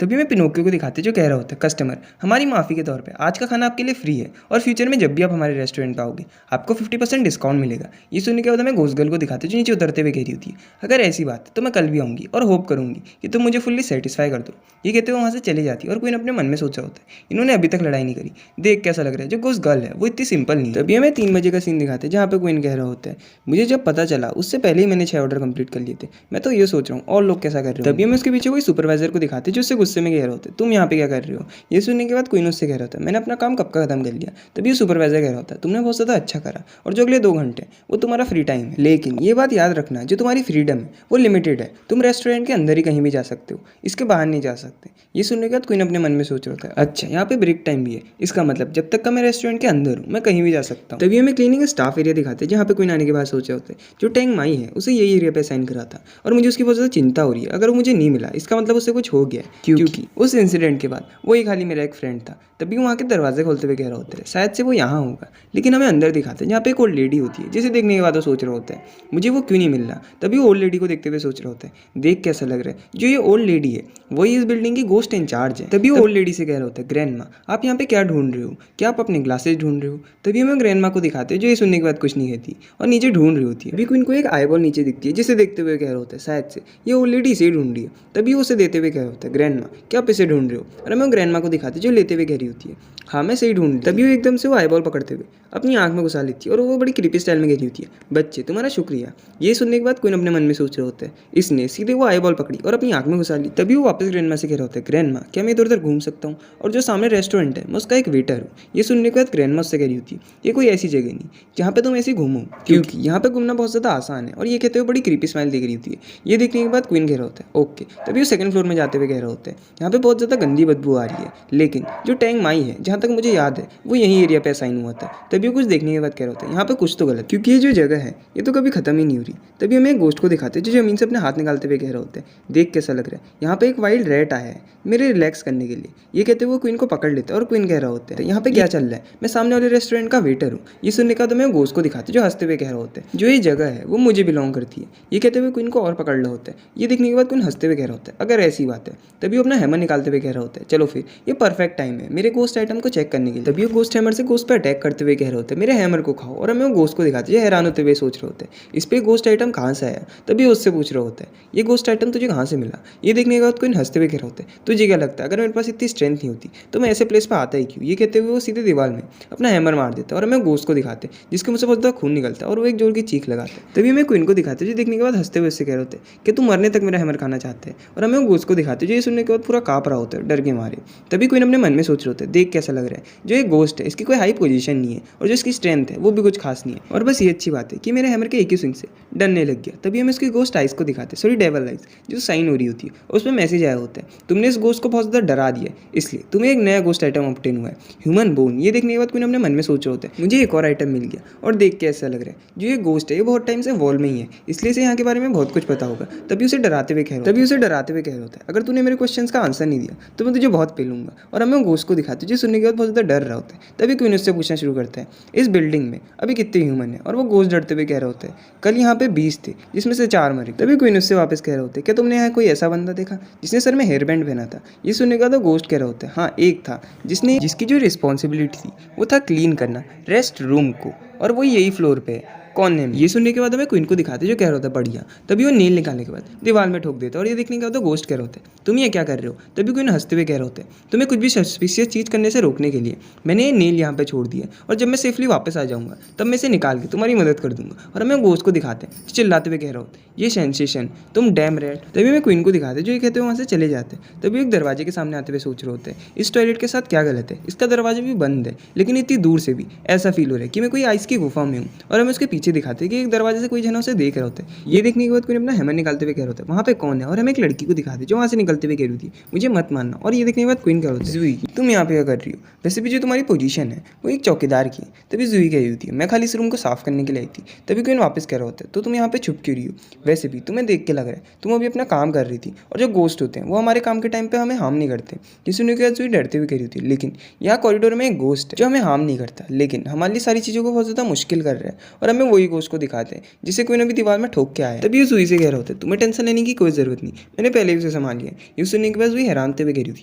तभी मैं पिनोकियो को दिखाते जो कह रहा होता है, कस्टमर हमारी माफ़ी के तौर पे आज का खाना आपके लिए फ्री है और फ्यूचर में जब भी आप हमारे रेस्टोरेंट पे आओगे आपको 50% डिस्काउंट मिलेगा। ये सुनने के बाद मैं घोस्ट गर्ल को दिखाते जो नीचे उतरते हुए कह रही होती है, अगर ऐसी बात है तो मैं कल भी आऊँगी और होप करूँगी कि तुम मुझे फुल्ली सेटिस्फाई कर दो। ये कहते हुए वहाँ से चली जाती है और कोई अपने मन में सोच रहा होता है, इन्होंने अभी तक लड़ाई नहीं करी, देख कैसा लग रहा है। जो घोस्ट गर्ल है वो इतनी सिंपल नहीं है। तभी हमें 3 बजे का सीन दिखाते हैं जहाँ पे क्वीन कह रहा होता है, मुझे जब पता चला उससे पहले ही मैंने 6 ऑर्डर कंप्लीट कर लिए थे, मैं तो ये सोच रहा हूँ और लोग कैसा कर रहे हो। तभी हमें उसके पीछे कोई सुपरवाइजर को दिखाते जो उससे गुस्से में कह रहे होते, तुम यहाँ पे क्या कर रहे हो। ये सुनने के बाद क्वीन उससे कह रहा होता है, मैंने अपना काम कब का खत्म कर लिया। तभी ये सुपरवाइजर कह रहा होता है, तुमने बहुत ज़्यादा अच्छा करा और जो अगले 2 घंटे वो तुम्हारा फ्री टाइम है, लेकिन ये बात याद रखना जो तुम्हारी फ्रीडम है वो लिमिटेड है, तुम रेस्टोरेंट के अंदर ही कहीं भी जा सकते हो, इसके बाहर नहीं जा सकते। ये सुनने के बाद क्वीन अपने मन में सोच रहा था, अच्छा यहाँ पे ब्रेक टाइम भी है, इसका मतलब जब तक का मैं रेस्टोरेंट के अंदर हूँ मैं कहीं भी जा सकता हूँ। तभी हमें क्लीनिंग स्टाफ एरिया दिखाते हैं जहाँ पे क्वीन आने के बाद सोचे होते हैं, जो टैंग माई है उसे यही एरिया पे साइन करा था और मुझे उसकी बहुत ज़्यादा चिंता हो रही है, अगर वो मुझे नहीं मिला इसका मतलब उससे कुछ हो गया है, क्योंकि उस इंसिडेंट के बाद वो ही खाली मेरा एक फ्रेंड था। तभी वहाँ के दरवाजे खोलते हुए कह रहा होता है, शायद से वो यहाँ होगा। लेकिन हमें अंदर दिखाते हैं जहाँ पे एक ओल्ड लेडी होती है, जिसे देखने के बाद वो सोच रहा होता है मुझे वो क्यों नहीं मिल रहा। तभी वो ओल्ड लेडी को देखते हुए सोच रहा होता है, देख कैसा लग रहा है, जो ये ओल्ड लेडी है वही इस बिल्डिंग की गोस्ट इंचार्ज है। तभी वो ओल्ड लेडी से कह रहा होता है, ग्रैंड माँ आप यहाँ पे क्या ढूंढ रहे हो, क्या आप अपने ग्लासेस ढूंढ रहे हो। तभी हमें ग्रैंड माँ को दिखाते हैं जो ये सुनने के बाद कुछ नहीं कहती और नीचे ढूंढ रही होती है। अभी क्वीन को एक आईबॉल नीचे दिखती है जिसे देखते हुए कह रहा होता है, शायद से ये ओल्ड लेडी इसे ढूंढ रही है। तभी उसे देते हुए कह रहा होता है, ग्रैंड माँ क्या आप इसे ढूंढ रहे हो। और हमें ग्रैंड माँ को दिखाते जो लेते हुए कह रही होती है, हाँ मैं सही ढूंढ। तभी वो एकदम से वो आईबॉल पकड़ते हुए अपनी आंख में घुसा लेती है और वो बड़ी क्रीपी स्टाइल में कह रही होती है, बच्चे तुम्हारा शुक्रिया। ये सुनने के बाद क्वीन अपने मन में सोच रहा होता है, इसने सीधे वो आईबॉल पकड़ी और अपनी आंख में घुसा ली। तभी वो वापस ग्रैंड माँ से कह रहा होता है, ग्रैंड माँ क्या मैं इधर उधर घूम सकता हूँ, और जो सामने रेस्टोरेंट है मैं उसका एक वेटर हूँ। ये सुनने के बाद ग्रैंड माँ उससे कह रही होती है, ये कोई ऐसी जगह नहीं जहाँ पे तुम ऐसे घूमो, क्योंकि यहाँ पे घूमना बहुत ज़्यादा आसान है। और ये कहते हुए बड़ी क्रीपी स्माइल देख रही होती है। ये देखने के बाद क्वीन कह रहा होता है, ओके। तभी वो सेकंड फ्लोर में जाते हुए कह रहा होता है, यहाँ पे बहुत ज़्यादा गंदी बदबू आ रही है, लेकिन जो टैंग माई है जहाँ तक मुझे याद है वो यही एरिया पे साइन हुआ था। तभी वो कुछ देखने के बाद कह रहा होता है, यहाँ पे कुछ तो गलत, क्योंकि ये जो जगह है ये तो कभी खत्म ही नहीं हो रही। तभी हमें एक गोस्ट को दिखाते हैं जो जमीन से अपने हाथ निकालते हुए कह रहा होता है, देख कैसा लग रहा है, यहाँ पे एक वाइल्ड रैट आया है मेरे रिलैक्स करने के लिए। ये कहते हुए वो क्वीन को पकड़ लेते हैं और क्वीन कह रहा होता है, यहाँ पे क्या चल रहा है, मैं सामने वाले रेस्टोरेंट का वेटर हूँ। ये सुनने का तो मैं गोस्ट को दिखाते जो हंसते हुए कह रहा होता है, जो ये जगह है वो मुझे बिलोंग करती है। ये कहते हुए क्वीन को और पकड़ रहा होता है। ये देखने के बाद क्वीन हंसते हुए कह रहा होता है, अगर ऐसी बात है। तभी वो अपना हैमर निकालते हुए कह रहा होता है, चलो फिर ये परफेक्ट टाइम है मेरे गोस्ट आइटम को चेक करने के लिए। तभी वो गोस्ट हैमर से गोस्ट पर अटैक करते हुए कह रहे होते हैं, मेरे हैमर को खाओ। और हमें वो गोस्ट को दिखाते हैं हैरान होते हुए सोच रहे होते हैं, इस पे गोस्ट आइटम कहाँ से आया। तभी उससे पूछ रहा होता है, ये गोस्ट आइटम तुझे कहाँ से मिला। ये देखने के बाद कोई हंसते हुए कह रहा होता है, तुझे क्या लगता है अगर मेरे पास इतनी स्ट्रेंथ नहीं होती तो मैं ऐसे प्लेस पर आता ही क्यों। ये कहते हुए वो सीधे दीवार में अपना हैमर मार देता है और हमें गोस्ट को दिखाते हैं जिसके मुझसे बहुत ज़्यादा खून निकलता है और वो एक जोर की चीख लगाता है। तभी हमें क्वीन को दिखाते हैं जो देखने के बाद हंसते हुए उससे कह रहे होते हैं कि तुम मरने तक मेरा हैमर खाना चाहते हैं। और हमें वो गोस्ट को दिखाते हैं जो ये सुनने के बाद पूरा काँप रहा होता है डर के मारे। तभी क्वीन अपने मन में सोच रहे होते हैं, देख कैसा लग रहा है, जो एक गोस्ट है इसकी कोई हाई पोजीशन नहीं है और जो इसकी स्ट्रेंथ है वो भी कुछ खास नहीं है, और बस ये अच्छी बात है कि मेरे हैमर के एक ही स्विंग से डरने लग गया। तभी हम इसकी गोस्ट आइस को दिखाते हैं, सॉरी डेवल आइस, जो साइन हो रही होती है और उसमें मैसेज आया होता है, तुमने इस गोस्ट को बहुत ज़्यादा डरा दिया इसलिए तुम्हें एक नया गोस्ट आइटम ऑब्टेन हुआ है, ह्यूमन बोन। ये देखने के बाद क्वीन अपने मन में सोच रहे होते हैं, मुझे एक और आइटम मिल गया और देख के ऐसा लग रहा है जो ये गोस्ट है ये बहुत टाइम से वॉल में ही है, इसलिए इसे यहाँ के बारे में बहुत कुछ पता होगा। तभी उसे डराते हुए कह होता है, अगर तूने मेरे क्वेश्चन का आंसर नहीं दिया तो मैं तुझे बहुत पेलूंगा। और हमें गोस्ट को दिखाते जो सुनने के बाद बहुत ज़्यादा डर रहा होता है। तभी क्वीन उससे पूछना शुरू करता है, इस बिल्डिंग में अभी कितने ह्यूमन है। और वो गोस्ट डरते हुए कह रहा होता है, कल यहाँ पे 20 थे जिसमें से 4 मरे। तभी क्वीन उससे वापस कह रहे होते हैं, क्या तुमने यहाँ कोई ऐसा बंदा देखा जिसने सर में हेयर बैंड पहना था। ये सुनने का तो गोस्ट कह रहा होता है, हाँ एक था जिसकी जो रिस्पॉन्सिबिलिटी थी वो था क्लीन करना रेस्ट रूम को, और वो यही फ्लोर पे है, कौन है। ये सुनने के बाद हमें क्वीन को दिखाते जो कह रहा होता है बढ़िया। तभी वो नील निकालने के बाद दीवार में ठोक देता है और ये देखने के बाद तो गोस्ट कह रहा होता है, तुम ये क्या कर रहे हो। तभी क्वीन हंसते हुए कह रहा होता है, तुम्हें कुछ भी सस्पिशियस चीज़ करने से रोकने के लिए मैंने ये नील यहाँ पे छोड़ दिया और जब मैं सेफली वापस आ जाऊँगा तब मैं इसे निकाल के तुम्हारी मदद कर दूंगा। और हमें गोस्ट को दिखाते हैं चिल्लाते हुए कह रहा होता है, ये सेंसेशन तुम डैम रैट। तभी मैं क्वीन को दिखाते जो ये कहते हुए वहाँ से चले जाते हैं। तभी एक दरवाजे के सामने आते हुए सोच रहे होते हैं, इस टॉयलेट के साथ क्या गलत है, इसका दरवाजा भी बंद है लेकिन इतनी दूर से भी ऐसा फील हो रहा है कि मैं कोई आइस की गुफा में हूँ। और हमें उसके पीछे दिखाते हैं कि एक दरवाजे से कोई जना उसे देख रहा होता है। ये देखने के बाद कोई अपना हैमर निकालते हुए कह रहा होता है, वहाँ पे कौन है। और हमें एक लड़की को दिखाते जो वहाँ से निकलते हुए कह रही थी, मुझे मत मानना। और ये देखने के बाद क्वीन कह रही होती, जुई तुम यहाँ पे क्या कर रही हो, वैसे भी जो तुम्हारी पोजीशन है वो एक चौकीदार की। तभी जुई कह रही होती है, मैं खाली इस रूम को साफ करने के लिए आई थी। तभी क्वीन वापस कह रहा होता है, तो तुम यहाँ पे छुप क्यों रही हो, वैसे भी तुम्हें देख के लग रहा है तुम अभी अपना काम कर रही थी, और जो गोस्ट होते हैं वो हमारे काम के टाइम पे हमें हार्म नहीं करते। ये सुनने के बाद जुई डरते हुए कह रही होती है, लेकिन यहाँ कॉरिडोर में एक गोस्ट है जो हमें हार्म नहीं करता लेकिन हमारे लिए सारी चीज़ों को बहुत ज़्यादा मुश्किल कर रहा है। और हमें वही गोश्त को दिखाते हैं जिसे कोई अभी दीवार में ठोक के आया है। तभी यूसुई से कह रहे होते तुम्हें टेंशन लेने की कोई जरूरत नहीं, मैंने पहले ही उसे संभाल लिया। ये सुनने के बाद वही हैरान होते हुए कह रही होती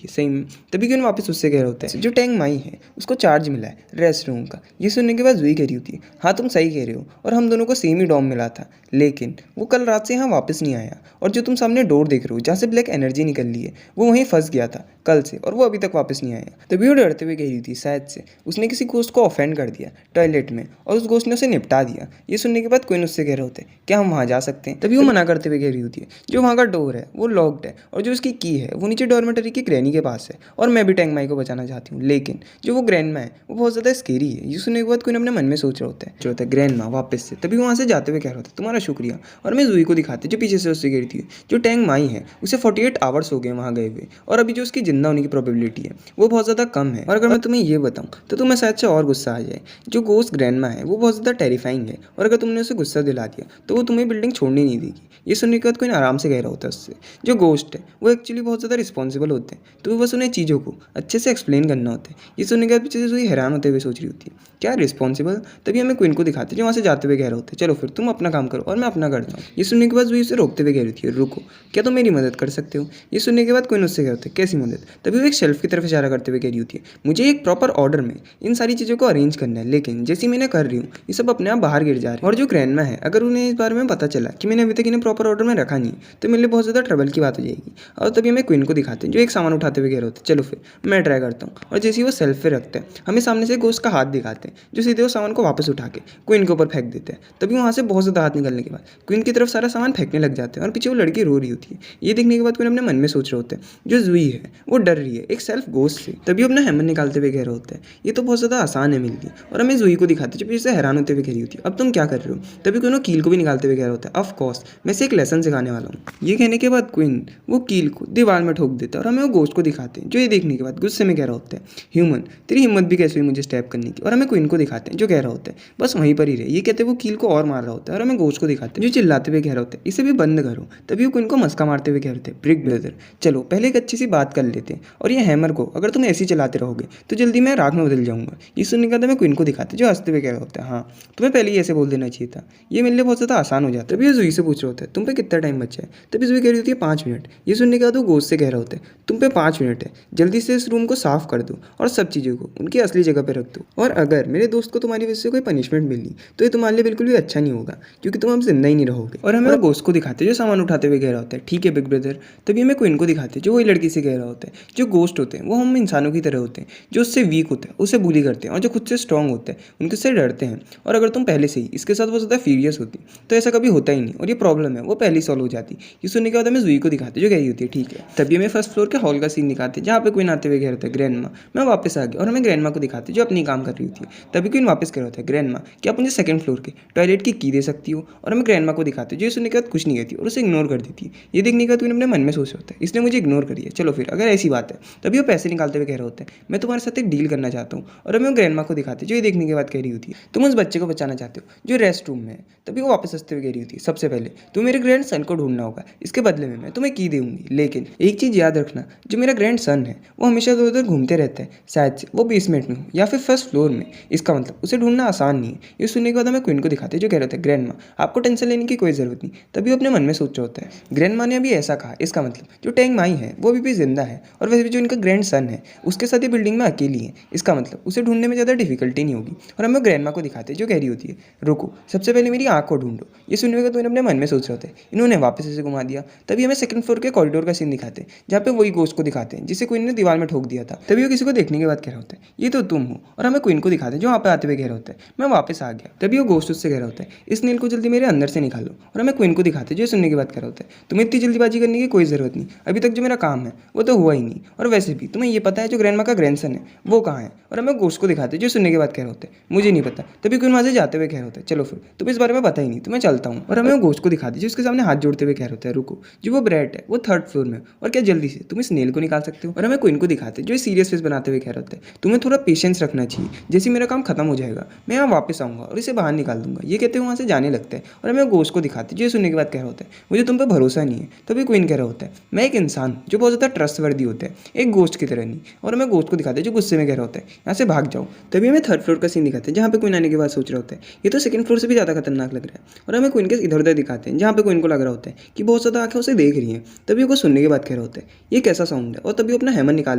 है सही में। तभी क्यों वापस उससे कह रहे होते हैं जो टैंग माई है उसको चार्ज मिला है रेस्ट रूम का। ये सुनने के बाद जुई कह रही होती है हाँ तुम सही कह रहे हो, और हम दोनों को सेम ही डॉम मिला था, लेकिन वो कल रात से यहाँ वापस नहीं आया। और जो तुम सामने डोर देख रहे हो जहाँ से ब्लैक एनर्जी निकल ली है वो वहीं फंस गया था कल से, और वो अभी तक वापस नहीं आया। तभी वो डरते हुए कह रही थी शायद से उसने किसी गोश्त को ऑफेंड कर दिया टॉयलेट में और उस गोश्त ने उसे निपटा दिया। ये सुनने के बाद क्वीन उससे कह रहे होते क्या हम वहाँ जा सकते हैं। तभी वो मना करते हुए कह रही होती है जो वहाँ का डोर है वो लॉक्ड है और जो उसकी की है वो नीचे डॉर्मेटरी की ग्रैनी के पास है, और मैं भी टैंग माई को बचाना चाहती हूँ, लेकिन जो वो ग्रैंड माँ है वो बहुत ज़्यादा स्केरी है। ये सुनने के बाद क्वीन अपने मन में सोच रहा होता है ग्रैंड माँ वापस से। तभी वहाँ से जाते हुए कह रहा होता है तुम्हारा शुक्रिया, और मैं जुई को दिखाते जो पीछे से उससे गिरी थी जो टैंग माई है उसे 48 आवर्स हो गए वहाँ गए हुए, और अभी जो उसकी जिंदा होने की प्रोबेबिलिटी है वो बहुत ज़्यादा कम है। और अगर मैं तुम्हें ये बताऊँ तो तुम्हें शायद से और गुस्सा आ जाए। जो गोस्ट ग्रैंडमा है वो बहुत ज़्यादा टेरिफाइंग है, और अगर तुमने उसे गुस्सा दिला दिया तो वो तुम्हें बिल्डिंग छोड़ने नहीं देगी। ये सुनने के बाद कोई आराम से कह रहा होता है उससे जो गोस्ट है वो एक्चुअली बहुत ज़्यादा रिस्पॉन्सिबल होते हैं, तो बस उन्हें चीज़ों को अच्छे से एक्सप्लेन करना होता है। ये सुनने के बाद पीछे से हैरान होते हुए सोच रही होती है क्या रिस्पॉन्सिबल। तभी हमें क्वीन को दिखाते जो वहाँ से जाते हुए कह रहे होते चलो फिर तुम अपना काम करो और मैं अपना करता हूँ। ये सुनने के बाद वो उसे रोकते हुए कह रही थी रुको क्या तुम मेरी मदद कर सकते हो। ये सुनने के बाद क्वीन उससे कह होते कैसी मदद। तभी वो एक शेल्फ की तरफ इशारा करते हुए कह रही होती है मुझे एक प्रॉपर ऑर्डर में इन सारी चीज़ों को अरेंज करना है, लेकिन जैसी मैंने कर रही हूँ ये सब अपने आप बाहर गिर जा रहे हैं। और जो ग्रैंडमा है अगर उन्हें इस बारे में पता चला कि मैंने अभी तक इन्हें प्रॉपर ऑर्डर में रखा नहीं तो मेरे लिए बहुत ज़्यादा ट्रबल की बात हो जाएगी। और तभी हमें क्वीन को दिखाते हैं जो एक सामान उठाते हुए कह रहे होते चलो फिर मैं ट्राई करता हूँ। और जैसे ही वो सेल्फ पे रखते हैं हमें सामने से गोश्त का हाथ दिखाते हैं जो सीधे उस सामान को वापस उठा के क्वीन के ऊपर फेंक देते हैं। तभी वहाँ से बहुत ज़्यादा हाथ निकलने के बाद क्वीन की तरफ सारा सामान फेंकने लग जाते हैं और पीछे वो लड़की रो रही होती है। ये देखने के बाद क्वीन अपने मन में सोच रहे होते हैं जो जुई है वो डर रही है एक सेल्फ गोश्त से। तभी अपना हैमर निकालते हुए कह रहे होते हैं ये तो बहुत ज़्यादा आसान है मेरे लिए, और हमें जुई को दिखाते जो पीछे से हैरान होते हुए कह रही होती है अब तुम क्या कर रहे हो। तभी क्वीन कील को भी निकालते हुए कह रहा होता है ऑफ कोर्स मैं से एक लेसन सिखाने वाला हूँ। ये कहने के बाद क्वीन वो कील को दीवार में ठोक देता है और हमें वो गोश्त को दिखाते हैं जो ये देखने के बाद गुस्से में कह रहा होता है ह्यूमन तेरी हिम्मत भी कैसे हुई मुझे स्टैप करने की। और हमें क्वीन को दिखाते हैं जो कह रहा होता है बस वहीं पर ही रहे। ये कहते हैं वो कील को और मार रहा होता है और हमें गोश्त को दिखाते हैं जो चिल्लाते हुए कह रहा होता है इसे भी बंद करो। तभी वो क्वीन को मस्का मारते हुए कह रहे थे ब्रिक ब्रदर चलो पहले एक अच्छी सी बात कर लेते हैं, और ये हैमर को अगर तुम ऐसे ही चलाते रहोगे तो जल्दी मैं राख में बदल जाऊंगा। ये सुनने के बाद मैं क्वीन को दिखाते जो हंसते हुए कह रहा होता है हाँ तुम्हें पहले ही ऐसे बोल देना चाहिए था, ये मेरे लिए बहुत ज़्यादा आसान हो जाता है। तभी ये जुई से पूछ रहा होता है तुम पे कितना टाइम बचा है। तभी जुई कह रही होती है 5 मिनट। ये सुनने के बाद वो गोश्त से कह रहा होता है तुम पे 5 मिनट है, जल्दी से इस रूम को साफ कर दो और सब चीज़ों को उनकी असली जगह पर रख दो, और अगर मेरे दोस्त को तुम्हारी वजह से कोई पनिशमेंट मिली तो ये तुम्हारे लिए बिल्कुल भी अच्छा नहीं होगा क्योंकि तुम अब जिंदा ही नहीं रहोगे। और हमें वो गोश्त को दिखाते जो सामान उठाते हुए कह रहा होता है ठीक है बिग ब्रदर। तभी हमें क्वीन को दिखाते जो वही लड़की से कह रहा होता है जो गोश्त होते हैं वो हम इंसानों की तरह होते हैं, जो उससे वीक होता है उसे बुली करते हैं, और जो खुद से स्ट्रॉन्ग होता है उनके से डरते हैं। और अगर तुम पहले से ही इसके साथ बहुत ज़्यादा फीरियस होती तो ऐसा कभी होता ही नहीं, और ये प्रॉब्लम है वो पहले ही सॉल्व हो जाती। ये सुनने के बाद हमें जुई को दिखाते जो कह रही होती है ठीक है। तभी हमें फर्स्ट फ्लोर के हॉल का सीन दिखाते जहाँ पे क्वीन आते हुए कह रहा था ग्रैंडमा मैं वापस आ गया, और हमें ग्रैंडमा को दिखाते जो अपनी काम कर रही होती है। तभी क्वीन वापस कह रहा था ग्रैंडमा क्या आप मुझे सेकंड फ्लोर के टॉयलेट की दे सकती हो। और हमें ग्रैंडमा को दिखाते जो सुनने के बाद कुछ नहीं कहती और उसे इग्नोर कर देती है। ये देखने के बाद क्वीन अपने मन में सोच होता है इसने मुझे इग्नोर करी है चलो फिर अगर ऐसी बात है। तभी वो पैसे निकालते हुए कह रहे होते हैं मैं तुम्हारे साथ एक डील करना चाहता हूँ, और हमें वो ग्रैंडमा को दिखाते जो ये देखने के बाद कह रही होती है तुम उस बच्चे को बचाना चाहते हो जो रेस्ट रूम में है। तभी वो वापस हंसते हुए कह रही होती है सबसे पहले तुम्हें मेरे ग्रैंड सन को ढूंढना होगा, इसके बदले में मैं तुम्हें की दूंगी, लेकिन एक चीज़ याद रखना जो मेरा ग्रैंड सन है वो हमेशा इधर उधर घूमते रहता है, शायद से वो बेसमेंट में हो या फिर फर्स्ट फ्लोर में, इसका मतलब उसे ढूंढना आसान नहीं है। ये सुनने के बाद हमें क्वीन को दिखाते जो कह रहे थे ग्रैंडमा आपको टेंशन लेने की कोई ज़रूरत नहीं। तभी वो अपने मन में सोच रहा होता है ग्रैंडमा ने अभी ऐसा कहा इसका मतलब जो टैंग माई है वो अभी भी जिंदा है, और वैसे भी जो इनका ग्रैंड सन है उसके साथ ही बिल्डिंग में अकेली है, इसका मतलब उसे ढूंढने में ज़्यादा डिफिकल्टी नहीं होगी। और हमें ग्रैंडमा को दिखाते जो कह रही होती है रुको सबसे पहले मेरी आँख को ढूंढो। ये सुनने का तो अपने मन में सोच रहे थे इन्होंने वापस ऐसे घुमा दिया। तभी हमें सेकंड फ्लोर के कॉरिडोर का सीन दिखाते हैं जहाँ पे वही गोश्त को दिखाते हैं जिसे क्वीन ने दीवार में ठोक दिया था। तभी वो किसी को देखने के बाद कह रहा होता है ये तो तुम हो, और हमें क्वीन को दिखाते हैं जो वहाँ पे आते हुए कह रहा होता है मैं वापस आ गया। तभी वो गोश्त उससे कह रहा होता है इस नील को जल्दी मेरे अंदर से निकालो, और हमें क्वीन को दिखाते हैं जो सुनने के बाद कह रहा होता है तुम्हें इतनी जल्दीबाजी करने की कोई ज़रूरत नहीं, अभी तक जो मेरा काम है वो तो हुआ ही नहीं, और वैसे भी तुम्हें ये पता है जो ग्रैंडमा का ग्रैंडसन है वो कहाँ है। और हमें गोश्त को दिखाते हैं जो सुनने के बाद कह रहा होता है मुझे नहीं पता। तभी क्वीन वहाँ से जाते हुए कह रहा होता है चलो फिर तुम्हें इस बारे में पता ही नहीं तो मैं चलता हूँ। और हमें वो गोश्त को दिखाते हैं जो उसके सामने हाथ जोड़ते हुए कह रहा होता है रुको जो वो ब्रेड है वो थर्ड फ्लोर में, और क्या जल्दी से तुम इस नेल को निकाल सकते हो। और हमें क्वीन को दिखाते हैं जो सीरियस फेस बनाते हुए कह रहा होता है तुम्हें थोड़ा पेशेंस रखना चाहिए, जैसे मेरा काम खत्म हो जाएगा मैं यहाँ वापस आऊँगा और इसे बाहर निकाल दूंगा। ये कहते हुए वहाँ से जाने लगता है, और हमें गोश्त को दिखाते हैं जो सुनने के बाद कह रहा होता है मुझे तुम पर भरोसा नहीं है। तभी क्वीन कह रहा होता है मैं एक इंसान जो बहुत ज़्यादा ट्रस्टवर्दी होता है, एक गोस्ट की तरह नहीं। और हमें गोस्ट को दिखाते हैं जो गुस्से में कह रहा होता है यहाँ से भाग जाओ। तभी हमें थर्ड फ्लोर का सीन दिखाते हैं जहाँ पे क्वीन आने के बाद सोच रहा होता है ये तो सेकंड फ्लोर से भी ज़्यादा खतरनाक लग रहा है। और हमें क्वीन के इधर उधर दिखाते हैं जहाँ पे क्वीन को लग रहा होता है कि बहुत ज़्यादा आंखें उसे देख रही हैं। तभी वो सुनने के बाद कह रहा होता है ये कैसा साउंड है, और तभी वो अपना हैमर निकाल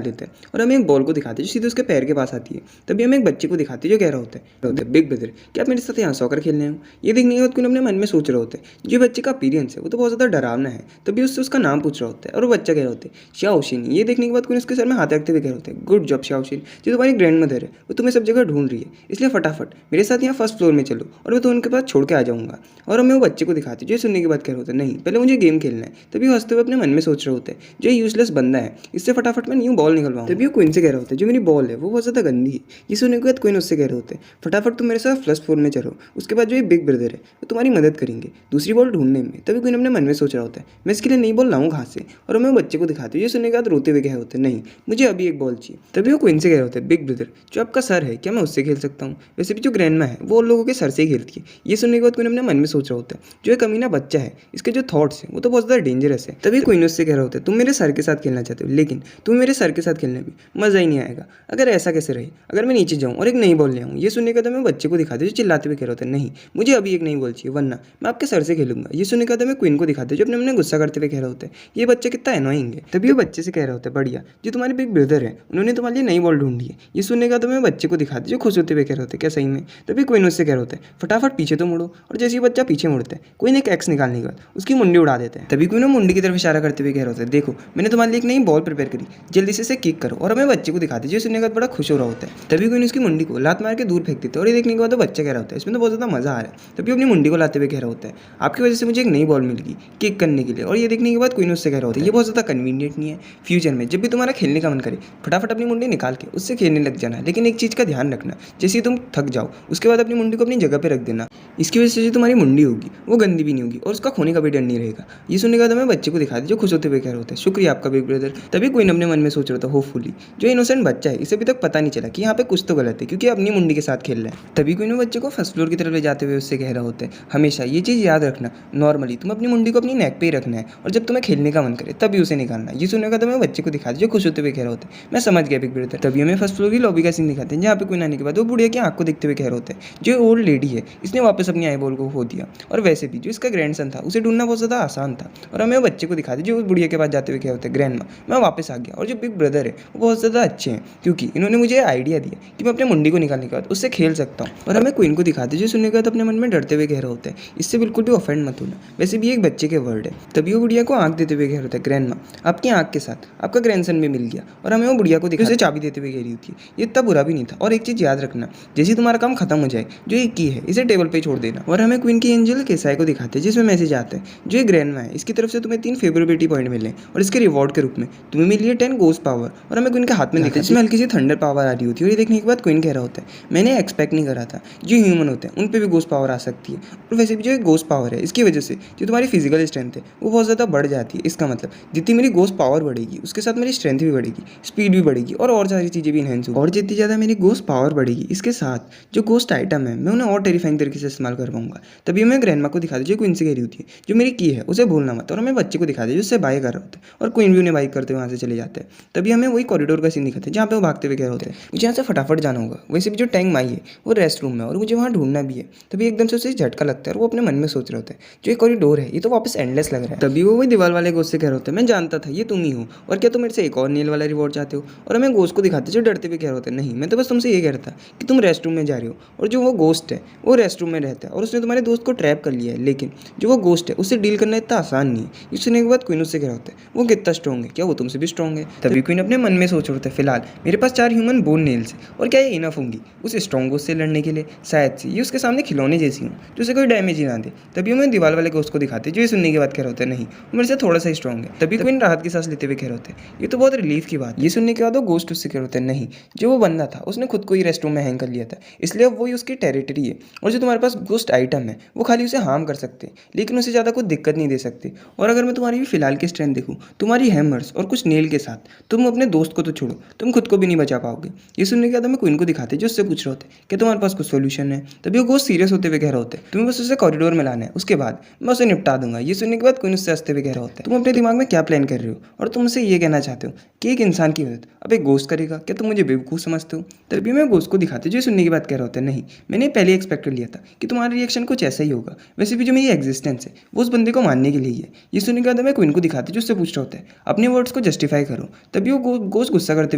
देता है और हमें एक बॉल को दिखाते हैं जो सीधे उसके पैर के पास आती है। तभी हमें एक बच्चे को दिखाते हैं जो कह रहा होता है बिग ब्रदर क्या आप मेरे साथ यहाँ सॉकर खेलने हो। ये देखने के बाद क्वीन अपने मन में सोच रहा होता है जो बच्चे का अपीयरेंस है वो तो बहुत ज़्यादा डरावना है। तभी उससे उसका नाम पूछ रहा होता है और वो बच्चा कह रहा होता है शाओशिन। ये देखने के बाद क्वीन उसके सर में हाथ रखते हुए कह रहा होता है गुड जॉब शाओशिन, जो तुम्हारी ग्रैंड मदर है वो तुम्हें सब जगह ढूंढ रही है, इसलिए फटाफट मेरे साथ यहाँ फर्स्ट फ्लोर में चलो और मैं तो उनके पास छोड़ के आ जाऊँगा। और हमें वो बच्चे को दिखाते जो सुनने के बाद कह रहा होता है नहीं पहले मुझे गेम खेलना है। तभी वो हंसते हुए अपने मन में सोच रहा होता है जो यूजलेस बंदा है इससे फटाफट मैं न्यू बॉल निकलवाऊँ। तभी वो क्वीन से कह रहा होता है जो मेरी बॉल है वो बहुत ज़्यादा गंदी है। ये सुनने के बाद क्वीन उससे कह रहे होते हैं फटाफट तुम मेरे साथ फर्स्ट फ्लोर में चलो, उसके बाद जो ये बिग ब्रदर है वो तुम्हारी मदद करेंगे दूसरी बॉल ढूंढने में। तभी क्वीन अपने मन में सोच रहा होता है मैं इसके लिए नई बॉल लाऊँ कहाँ से। और हमें बच्चे को दिखाते हैं ये सुनने के बाद रोते हुए कह होते हैं नहीं मुझे अभी एक बॉल चाहिए। तभी वो क्वीन से कह रहे होते हैं बिग ब्रदर जो आपका सर है क्या मैं उससे खेल सकता हूँ, वैसे भी जो ग्रैंडमा है वो लोगों के सर से ही खेलती है। ये सुनने के बाद क्वीन अपने मन में सोच रहा होता है जो एक कमीना बच्चा है इसके जो थॉट्स हैं वो तो बहुत ज़्यादा डेंजरस है। तभी क्वीन उससे कह रहा होता है तुम मेरे सर के साथ खेलना चाहते हो लेकिन तुम्हें मेरे सर के साथ खेलने में मज़ा ही नहीं आएगा, अगर ऐसा कैसे रहे अगर मैं नीचे जाऊँ और एक नई बॉल ले आऊँ। ये सुनने के बाद मैं बच्चे को दिखाते जो चिल्लाते हुए कह रहा होता है नहीं मुझे अभी एक नई बॉल चाहिए वरना मैं आपके सर से खेलूंगा। ये सुनने के बाद मैं क्वीन को दिखाते जो अपने मन में गुस्सा करते हुए कह रहा होता है ये बच्चा कितना एनोइंग है। तभी वो बच्चे से कह रहा होता है बढ़िया जो तुम्हारे बिग ब्रदर है उन्होंने तुम्हारे लिए नई बॉल ढूंढी है। ये सुनने के बाद मैं बच्चे को दिखाते जो खुश होते हुए कह रहे होते क्या सही में। तभी क्वीन उससे कह रहा होता है फटाफट पीछे तो मुड़ो। और जैसे ही बच्चा पीछे मुड़ता है क्वीन एक एक्स निकालने के बाद उसकी मुंडी उड़ा देता है। तभी क्वीन मुंडी की तरफ इशारा करते हुए कह रहा होता है देखो मैंने तुम्हारे लिए एक नई बॉल प्रिपेयर करी जल्दी से इसे किक करो। और हमें बच्चे को दिखाते जो सुनने के बाद बड़ा खुश हो रहा होता है। तभी क्वीन उसकी मुंडी को लात मार के दूर फेंक देते और ये देखने के बाद तो बच्चा कह रहा होता है इसमें तो बहुत ज़्यादा मजा आ रहा है। तभी अपनी मुंडी को लाते हुए कह रहा होता है आपकी वजह से मुझे एक नई बॉल मिल गई किक करने के लिए। और ये देखने के बाद क्वीन उससे कह रहा होता है ये बहुत ज़्यादा कन्वीनियंट नहीं है, फ्यूचर में जब भी तुम्हारा खेलने का मन करे फटाफट अपनी मुंडी निकाल के उससे खेलने लग जाना, लेकिन एक चीज़ का ध्यान रखना जैसे ही तुम थक जाओ उसके बाद अपनी मुंडी को अपनी जगह पे रख देना, इसकी वजह से जो तुम्हारी मुंडी होगी वो गंदी भी नहीं होगी और उसका खोने का भी डर नहीं रहेगा। ये सुनने के बाद हमें बच्चे को दिखा दे जो खुश होते हुए कह रहा होता है शुक्रिया आपका बिग ब्रदर। तभी क्वीन अपने मन में सोच रहा था होपफुली जो इनोसेंट बच्चा है इसे अभी तक पता नहीं चला कि यहाँ पे कुछ तो गलत है क्योंकि अपनी मुंडी के साथ खेल रहा है। तभी क्वीन बच्चे को फर्स्ट फ्लोर की तरफ ले जाते हुए उससे कह रहा होता है हमेशा ये चीज़ याद रखना नॉर्मली तुम अपनी मुंडी को अपनी नेक पे ही रखना है और जब तुम्हें खेलने का मन करे तभी उसे निकालना। ये सुनने का तो मैं बच्चे को दिखा जो खुश होते हुए कह रहा होता है मैं समझ गया बिग ब्रदर। तभी हमें फर्स्ट फ्लोर की लॉबी का सीन दिखाते हैं जहाँ पे क्वीन आने के बाद वो बुढ़िया की आंख को देखते हुए कह रहा होता है जो ओल्ड लेडी है इसने वापस अपनी आई बॉल को खो दिया और वैसे भी जो इसका ग्रैंडसन था उसे ढूंढना बहुत ज़्यादा आसान था। और हमें बच्चे को दिखाते जो बुढ़िया के पास जाते हुए कह होता है ग्रैंडमा मैं वापस आ गया और जो बिग ब्रदर है वो बहुत ज़्यादा अच्छे हैं क्योंकि इन्होंने मुझे आइडिया दिया कि मैं अपने मुंडी को निकालने के बाद उससे खेल सकता हूँ। और हमें क्वीन को दिखाते जो सुनने के बाद अपने मन में डरते हुए कह रहा होता है इससे बिल्कुल भी ऑफेंड मत होना, वैसे भी एक बच्चे के वर्ड है। तभी वो बुढ़िया को आंख देते हुए कह रहा है ग्रैंडमा आपकी आंख के साथ आपका ग्रैंडसन भी मिल गया। और हमें वो बुढ़िया को दिखा उसे चाबी देते हुए कह रही होती है ये इतना बुरा भी नहीं था। और एक चीज़ याद रखना जैसे तुम्हारा काम खत्म हो जाए जो ये की है इसे टेबल पे छोड़ देना। और हमें क्वीन की एंजल केसाई को दिखाते हैं जिसमें मैसेज आता है जो ये ग्रैंडमा है इसकी तरफ से तुम्हें 3 फेवरेबिलिटी पॉइंट मिले और इसके रिवॉर्ड के रूप में तुम्हें मिली है 10 गोस्ट पावर। और हमें क्वीन के हाथ में दिखा जिसमें हल्की सी थंडर पावर आ रही होती है। और ये देखने के बाद क्वीन कह रहा होता है मैंने एक्सपेक्ट नहीं करा था जो ह्यूमन होते हैं उन पर भी गोस्ट पावर आ सकती है। और वैसे भी जो एक गोस्ट पावर है इसकी वजह से जो तुम्हारी फिजिकल स्ट्रेंथ है वो बहुत ज़्यादा बढ़ जाती है। इसका मतलब जितनी मेरी गोस्ट पावर बढ़ेगी उसके साथ मेरी स्ट्रेंथ भी बढ़ेगी, स्पीड भी बढ़ेगी और सारी चीज़ें भी इनहेंस होगी। और जितनी ज़्यादा मेरी गोस्ट पावर बढ़ेगी इसके साथ जो गोस्ट आइटम है मैं उन्हें और टेरिफाइंग तरीके से इस्तेमाल कर पाऊंगा। तभी मैं ग्रैंडमा को दिखा जो क्वीन से कह रही होती है जो मेरी की है उसे भूलना मत। और हमें बच्चे को दिखा दे जो उससे बाय कर रहा होता है और क्वीन भी उन्हें बाय करते हुए वहाँ से चले जाते हैं। तभी हमें वही कॉरिडोर का सीन दिखाते हैं जहाँ पे वो भागते हुए कह रहे होते हैं मुझे यहाँ से फटाफट जाना होगा, वैसे भी जो टैंक माई है वो रेस्ट रूम में और मुझे वहाँ ढूंढना भी है। तभी एकदम से उसे झटका लगता है और वो अपने मन में सोच रहे होते हैं जो एक कॉरिडोर है ये तो वापस एंडलेस लग रहा है। तभी वो वही दीवार वाले गोश्त से कह रहे होते हैं मैं जानता था ये तुम ही हो और क्या तुम मेरे से एक और नेल वाला रिवॉर्ड चाहते हो। और हमें गोश्त को दिखाते जो डरते हुए कह रहे होते हैं नहीं मैं तो बस तुमसे ये कह रहा था कि तुम रेस्ट रूम में जा रहे हो और जो वो गोश्त है वो रेस्ट रूम में रहता है और उसने तुम्हारे दोस्त को ट्रैप कर लिया है, लेकिन जो वो गोश्त है उससे डील करना इतना आसान नहीं है। ये सुनने के बाद क्वीन उससे कह रहा होता है वो कितना स्ट्रॉन्ग है, क्या वो तुमसे भी स्ट्रॉन्ग है। तभी क्वीन अपने मन में सोच रहा होता है फिलहाल मेरे पास 4 ह्यूमन बोन नेल्स है और क्या ये इनफ होंगी उस स्ट्रॉन्ग गोश्त से लड़ने के लिए, शायद से ये उसके सामने खिलौने जैसी हूँ जो उसे कोई डैमेज ही ना दे। तभी मैं दीवार वाले गोश्त को दिखाते जो ये सुनने के बाद कह रहा होता है नहीं वो मेरे से थोड़ा सा स्ट्रॉन्ग है। तभी क्वीन राहत की सांस लेते हुए कह रहा होता है ये तो बहुत रिलीफ की बात। ये सुनने के बाद वो गोश्त उससे कह रहा होता है नहीं जो वो बंदा था उसने खुद को ही रेस्ट रूम में हैंग कर लिया था इसलिए अब वही उसकी टेरिटरी है और जो तुम्हारे पास गोश्त आइटम है वो खाली उसे हार्म कर सकते हैं लेकिन उसे ज़्यादा कुछ दिक्कत नहीं दे सकते। और अगर मैं तुम्हारी भी फिलहाल की स्ट्रेंथ देखूँ तुम्हारी हैमर्स और कुछ नेल के साथ तुम अपने दोस्त को तो छोड़ो तुम खुद को भी नहीं बचा पाओगे। ये सुनने के बाद हमें क्वीन को दिखाते जो उससे पूछ रहे होते कि तुम्हारे पास कुछ सोल्यूशन है। तभी वो गोश्त सीरियस होते हुए कह रहा होता है तुम्हें बस उसे कॉरिडोर में लाना है उसके बाद मैं उसे निपटा दूंगा। ये सुनने के बाद क्वीन उससे हंसते हुए कह रहा होता है तुम अपने दिमाग में क्या प्लान कर रहे हो और तुम उसे ये कहना चाहते हो कि एक इंसान की मदद अब एक गोश्त करेगा, क्या तुम मुझे बेवकूफ़ समझते हो? तभी मैं गोश्त को दिखाते जो सुनने की बात कह रहा होता है, नहीं मैंने पहले एक्सपेक्ट कर लिया था कि तुम्हारा रिएक्शन कुछ ऐसा ही होगा। वैसे भी जो मेरी एग्जिस्टेंस है वो उस बंदे को मानने के लिए ही है। ये सुनने के बाद मैं क्वीन को दिखाते जो उससे पूछ रहा होता है अपने वर्ड्स को जस्टिफाई करो। तभी वो गोश्त गुस्सा करते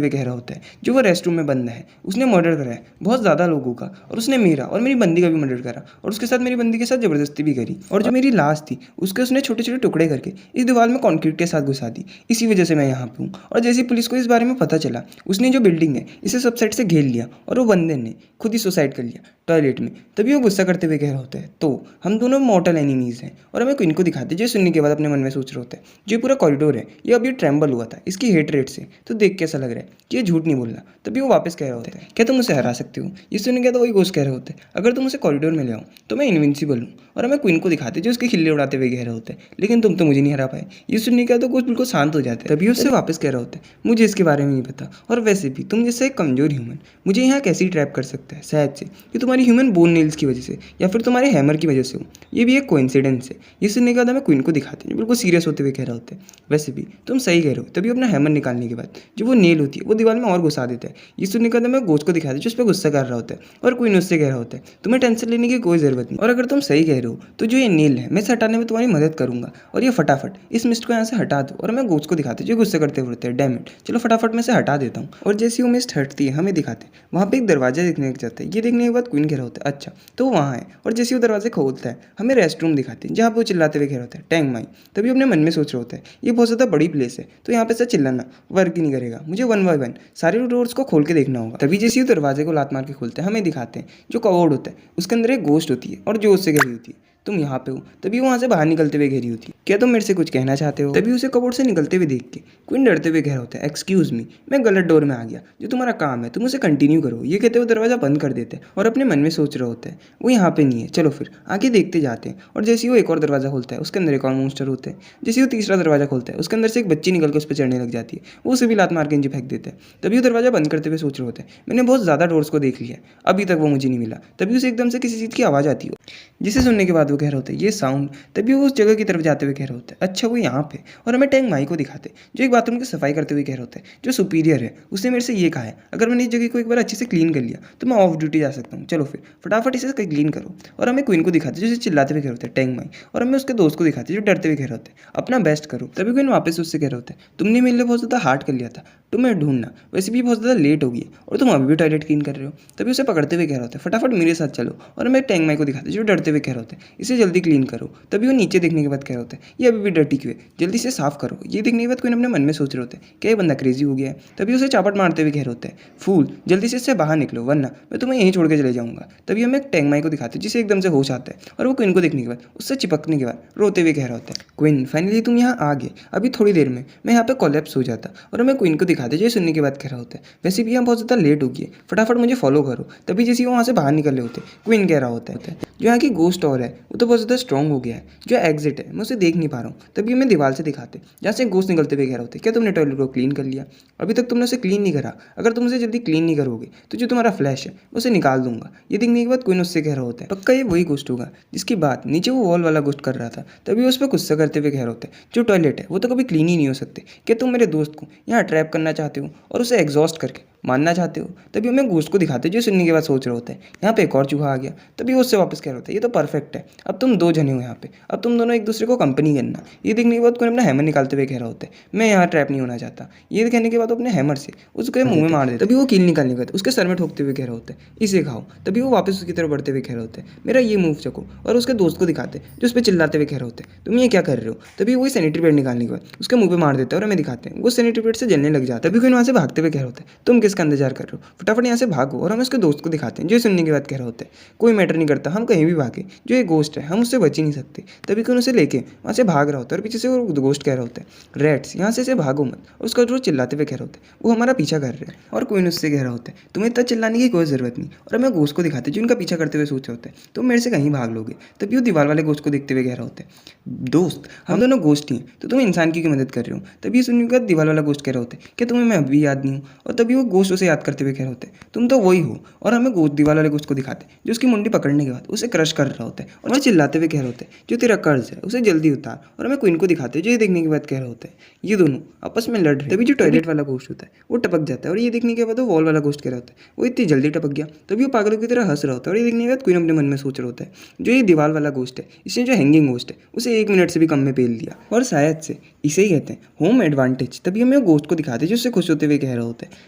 हुए कह रहा होता है जो वो रेस्ट रूम में बंद है, उसने मर्डर करा है बहुत ज़्यादा लोगों का, और उसने मेरा और मेरी बंदी का भी मर्डर करा, और उसके साथ मेरी बंदी के साथ ज़बरदस्ती भी करी, और जो मेरी लाश थी उसके उसने छोटे छोटे टुकड़े करके इस दीवार में कंक्रीट के साथ घुसा दी। इसी वजह से मैं यहाँ पे हूँ। और जैसे ही पुलिस को इस बारे में पता चला, उसने जो बिल्डिंग है इसे सब साइड से घेर लिया और वो बंदे ने खुद ही सुसाइड कर लिया टॉयलेट में। तभी वो गुस्सा करते हुए कह रहा होता है तो हम दोनों मॉर्टल एनिमीज़ हैं। और हमें क्वीन को दिखाते जो सुनने के बाद अपने मन में सोच रहे होते हैं जो पूरा कॉरिडोर है ये अभी ट्रेम्बल हुआ था इसकी हेट रेट से, तो देख कैसा लग रहा है कि ये झूठ नहीं बोल रहा। तभी वो वापस कह रहा होता है क्या तुम उसे हरा सकते हो? ये सुनने के बाद वही गोश्त कह रहे होते हैं अगर तुम उसे कॉरिडोर में ले आओ तो मैं इनविंसिबल हूँ। और हमें क्वीन को दिखाते जो उसके खिल्ले उड़ाते हुए कह रहे होते हैं लेकिन तुम तो मुझे नहीं हरा पाए। ये सुनने के बाद तो गोश्त बिल्कुल शांत हो जाते हैं। तभी उससे वापस कह रहा होता है मुझे इसके बारे में नहीं पता, और वैसे भी तुम जैसे एक कमजोर ह्यूमन मुझे यहाँ कैसे ट्रैप कर सकता है, शायद से कि तुम्हारी ह्यूमन बोन नेल्स की वजह से या फिर तुम्हारे हैमर की वजह से हो। ये भी एक कोइंसिडेंस है। ये सुनने के बाद हमें क्वीन को दिखाते हैं जो बिल्कुल सीरियस होते हुए कह रहा होता है वैसे भी तुम सही कह रहे हो। तभी अपना हैमर निकालने के बाद जो वो नेल होती है वो दीवार में और घुसा देता है। ये सुनने के बाद हमें गोश्त को दिखाते हैं जो उस पर गुस्सा कर रहा होता है, और क्वीन उससे कह रहा होता है तुम्हें टेंशन लेने की कोई ज़रूरत नहीं, और अगर तुम सही कह रहे हो तो जो ये नेल है मैं इसे हटाने में तुम्हारी मदद करूंगा, और ये फटाफट इस मिस्ट को यहाँ से हटा दो। और हमें गोश्त को दिखाते हैं जो गुस्सा करते होते हैं डैम इट, चलो फटाफट मैं से हटा देता हूँ। और जैसे वो मिस्ट हटती है हमें दिखाते हैं वहाँ पे एक दरवाजा देखने लग जाता है। ये देखने के बाद क्वीन कह रहा होता है अच्छा तो वो वहाँ है, और जैसे वो दरवाजे खोलता है हमें रेस्ट रूम दिखाते हैं जहाँ पे वो चिल्लाते हुए कह रहा होता है टैंग माई। तभी अपने मन में सोच रहा होता है ये बहुत ज़्यादा बड़ी प्लेस है तो यहाँ पे से चिल्लाना वर्क ही नहीं करेगा, मुझे 1 बाय 1 सारे डोर्स को खोल के देखना होगा। तभी जैसे वो दरवाजे को लात मार के खोलते हैं हमें दिखाते हैं जो कवर्ड होता है उसके अंदर एक गोश्त होती है और जो उससे घिरी होती है तुम यहाँ पे हो। तभी वो वहाँ से बाहर निकलते हुए घेरी होती है क्या तुम मेरे से कुछ कहना चाहते हो? तभी उसे कबोर्ड से निकलते हुए देख के क्वीन डरते हुए कह रहा होता है एक्सक्यूज़ मी मैं गलत डोर में आ गया, जो तुम्हारा काम है तुम उसे कंटिन्यू करो। ये कहते हुए दरवाजा बंद कर देते हैं और अपने मन में सोच रहा होता है वो यहाँ पे नहीं है, चलो फिर आगे देखते जाते हैं। और जैसे वो एक और दरवाजा खोलता है उसके अंदर एक और मॉन्स्टर होता है। जैसे वो तीसरा दरवाजा खोलता है उसके अंदर से एक बच्ची निकल के उस पर चढ़ने लग जाती है, वो उसे भी लात मार के नीचे फेंक देता है। तभी वो दरवाजा बंद करते हुए सोच रहे होते हैं मैंने बहुत ज़्यादा डोर्स को देख लिया अभी तक वो मुझे नहीं मिला। तभी उसे एकदम से किसी चीज़ की आवाज़ आती हो जिसे सुनने के बाद वो कह रहा होता है ये साउंड। तभी वो उस जगह की तरफ जाते हुए कह रहा होता है अच्छा वो यहाँ पे, और हमें टैंग माई को दिखाते जो एक बाथरूम की सफाई करते हुए कह रहा होता है जो सुपीरियर है उसने मेरे से ये कहा है अगर मैंने इस जगह को एक बार अच्छे से क्लीन कर लिया तो मैं ऑफ ड्यूटी जा सकता हूँ, चलो फिर फटाफट इसे क्लीन करो। और हमें क्वीन को दिखाते जो चिल्लाते हुए कह रहा होता है टैंग माई, और हमें उसके दोस्त को दिखाते जो डरते हुए कह रहा होता है अपना बेस्ट करो। तभी क्वीन वापस उससे कह रहा होता है तुमने मेरे लिए बहुत ज़्यादा हार्ड कर लिया था तुम्हें ढूंढना, वैसे भी बहुत ज़्यादा लेट हो गई और तुम अभी भी टॉयलेट क्लीन कर रहे हो। तभी उसे पकड़ते हुए कह रहा होता है फटाफट मेरे साथ चलो, और हमें टैंग माई को दिखाते जो डरते हुए कह रहा होता है इसे जल्दी क्लीन करो। तभी वो नीचे देखने के बाद कह रहा होता है ये अभी भी डर्टी क्यों है, जल्दी से साफ करो। ये देखने के बाद कोई अपने मन में सोच रहे होते हैं क्या ये बंदा क्रेजी हो गया है। तभी उसे चापट मारते हुए कह रहे होते हैं फूल जल्दी से इससे बाहर निकलो वरना मैं तुम्हें यहीं छोड़ के चले जाऊंगा। तभी हमें एक टैंग माई को दिखाते हैं जिसे एकदम से होश आता है, और वो क्वीन को देखने के बाद उससे चिपकने के बाद रोते हुए कह रहा होता है क्वीन फाइनली तुम यहाँ आ गए, अभी थोड़ी देर में मैं यहाँ पे कोलैप्स हो जाता। और हमें क्वीन को दिखाते जो सुनने के बाद कह रहा होता है वैसे भी यहाँ बहुत ज़्यादा लेट हो गई है फटाफट मुझे फॉलो करो। तभी जैसे वो वहाँ से बाहर निकल रहे होते क्वीन कह रहा होता है जो यहाँ की गोस्ट और है वो तो बहुत ज़्यादा स्ट्रॉन्ग हो गया है, जो एग्जिट है मैं उसे देख नहीं पा रहा हूँ। तभी हमें दीवार से दिखाते जहाँ से गोश्त निकलते हुए कह रहे होते क्या तुमने टॉयलेट को क्लीन कर लिया? अभी तक तुमने उसे क्लीन नहीं करा, अगर तुम उसे जल्दी क्लीन नहीं करोगे तो जो तुम्हारा फ्लैश है उसे निकाल दूंगा। ये देखने के बाद क्वीन उससे कह रहा होता है पक्का ये वही गोश्त होगा जिसकी बात नीचे वो वॉल वाला गोश्त कर रहा था। तभी उस पर गुस्सा करते हुए कह रहा होता है जो टॉयलेट है वो तो कभी क्लीन ही नहीं हो सकते, क्या तुम मेरे दोस्त को यहाँ ट्रैप करना चाहते हो और उसे एग्जॉस्ट करके मानना चाहते हो? तभी हमें गोश्त को दिखाते जो सुनने के बाद सोच रहे होते हैं यहाँ पे एक और चूहा आ गया। तभी वो उससे वापस कह रहा होता है ये तो परफेक्ट है, अब तुम 2 जने हो यहाँ पे, अब तुम दोनों एक दूसरे को कंपनी करना। ये देखने के बाद कोई अपना हैमर निकालते हुए कह रहा होता है मैं यहाँ ट्रैप नहीं होना चाहता। ये कहने के बाद अपने हैमर से उसके मुंह में मार देते। तभी वो कील निकालने के बाद उसके सर में ठोकते हुए कह रहा होता है इसे खाओ। तभी वो वापस उसकी तरफ बढ़ते हुए कह रहा होता है मेरा ये मूव चको, और उसके दोस्त को दिखाते जो उस पर चिल्लाते हुए कह रहा होता है तुम ये क्या कर रहे हो। तभी वही सैनिटरी पैड निकालने के बाद उसके मुंह पे मार देता है और हमें दिखाते हैं वो सैनिटरी पैड से जलने लग जाता है। तभी कोई वहाँ से भागते हुए कह रहा होता है तुम किसका इंतजार कर रहे हो, फटाफट यहाँ से भागो। और हम उसके दोस्त को दिखाते हैं जो सुनने के बाद कह रहा होता है कोई मैटर नहीं करता हम कहीं भी भागे, जो ये गोश्त है हम उससे बच ही नहीं सकते। तभी कोई उसे लेके वहाँ से भाग रहा होता है और पीछे से वो गोश्त कह रहा होता है रेड्स यहाँ से भागो मत, और उसका जो चिल्लाते हुए कह रहा होता है वो हमारा पीछा कर रहे हैं। और कोई उससे कह रहा होता है तुम्हें इतना चिल्लाने की कोई ज़रूरत नहीं, और हमें गोश्त को दिखाते हैं जो उनका पीछा करते हुए सोच रहे होते हैं तुम मेरे से कहीं भाग लोगे। तभी वो दीवार वाले गोश्त को देखते हुए कह रहा होता है दोस्त हम दोनों गोश्त ही हैं तो तुम इंसान की क्यों मदद कर रहे हो। तभी सुनने के बाद दीवार वाला गोश्त कह रहा होता है क्या तुम्हें मैं अभी याद नहीं हूँ। और तभी वो गोश्त उसे याद करते हुए कह रहे होते हैं तुम तो वही हो। और हमें गोश्त दीवार वाले गोश्त को दिखाते हैं जो उसकी मुंडी पकड़ने के बाद उसे क्रश कर रहा होता है और चिल्लाते हुए कह रहे होते हैं जो तेरा कर्ज है उसे जल्दी उतार। और हमें क्वीन को दिखाते हैं जो ये देखने के बाद कह रहे होते हैं ये दोनों आपस में लड़ रहे हैं। तभी जो टॉयलेट वाला गोश्त होता है वो टपक जाता है और ये देखने के बाद वो वॉल वाला गोश्त कह रहा होता है वो इतनी जल्दी टपक गया। तभी वो पागलों की तरह हंस रहा होता है और ये देखने के बाद क्वीन अपने मन में सोच रहा होता है जो ये दीवार वाला गोश्त है इसने जो हैंगिंग गोश्त है उसे 1 मिनट से भी कम में पेल दिया और शायद से इसे ही कहते हैं होम एडवांटेज। तभी हमें वो गोश्त को दिखाते हैं जो उससे खुश होते हुए कह रहा होता है